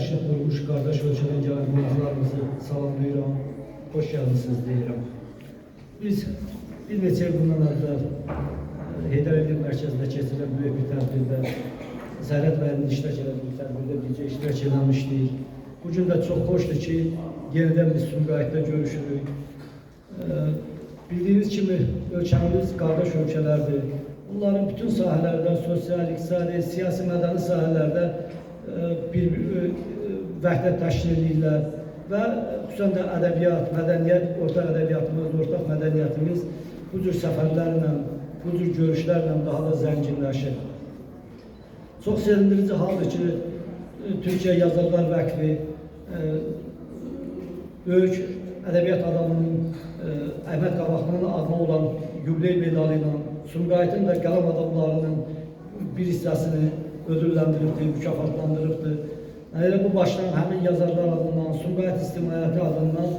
Işıq vurmuş qardaş ölkədən gələn qonaqlarımızı salamlayıram, xoş gəldiniz deyirəm. Biz bir neçə il bundan əvvəl Heydər Əliyev mərkəzində keçirilən böyük bir tədbirdə, Zərət bəyinin iştirak elədiyi tədbirdə bircə iştirak eləmişdik. Bugün də çox xoşdur ki, yenidən biz Sumqayıtda görüşürük. Bildiyiniz kimi ölkəmiz qardaş ölkələrdir. Bunların bütün sahələrdə, sosial, iqtisadi, siyasi, mədəni sahələrdə bir vəhdət təşkil edirlər və xüsusən də ədəbiyyat, mədəniyyət, ortaq ədəbiyyatımız, ortaq mədəniyyətimiz bu cür səfərlərlə, bu cür görüşlərlə daha da zənginləşir. Çox sevindirici haldır ki, Türkiyə Yazarlar Vəqfi böyük ədəbiyyat adamının Əhməd Qabaqlının adına olan yubiley medalı ilə Sumqayıtın da qələm adamlarının bir hissəsini ödülləndiribdir, mükafatlandırıbdır. Elə bu başdan həmin yazarlar adından, Sumqayıt İctimaiyyəti adından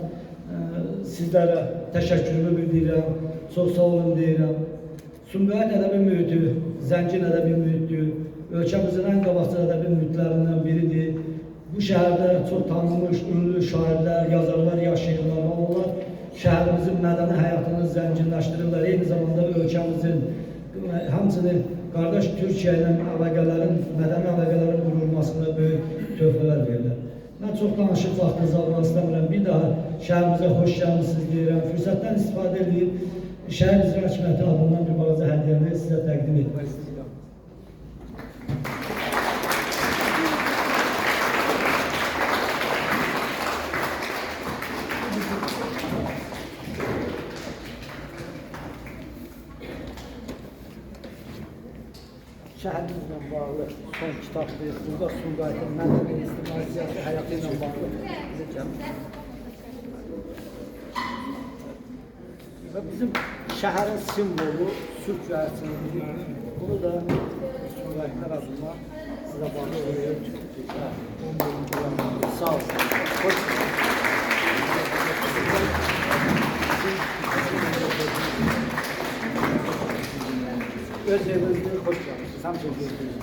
sizlərə təşəkkürümü bildirirəm, çox sağ olun deyirəm. Sumqayıt ədəbi mühiti, zəngin ədəbi mühitdir, ölkəmizin ən qabaqcıl ədəbi mühitlərindən biridir. Bu şəhərdə çox tanınmış, ünlü şairlər, yazarlar yaşayırlar, onlar şəhərimizin mədəni həyatını zənginləşdirirlər, eyni zamanda ölkəmizin hamısını qardaş Türkiyə ilə əlaqələrin, mədəni əlaqələrin qurulmasında böyük töhfələr verirlər. Mən çox danışıb vaxtınızı almaq istəmirəm. Bir daha şəhərimizə xoş gəlmişsiniz deyirəm. Fürsətdən istifadə edib şəhər icra hakimiyyəti adından bir balaca hədiyyəni sizə təqdim etmək istəyirəm. Şəhərimizlə bağlı son kitabdır. Burada Sumqayıtın mədəni, ictimai, siyasi həyatı ilə bağlı bizə gəlmişdir. Və bizim şəhərin simvolu Sürk rəsmidir. Bunu da Sumqayıtlar adına sizə bağlı oluyor. Sağ olun. Hoş öz evinizdə xoş gəlmişsiniz. Hamısı görüşürüz.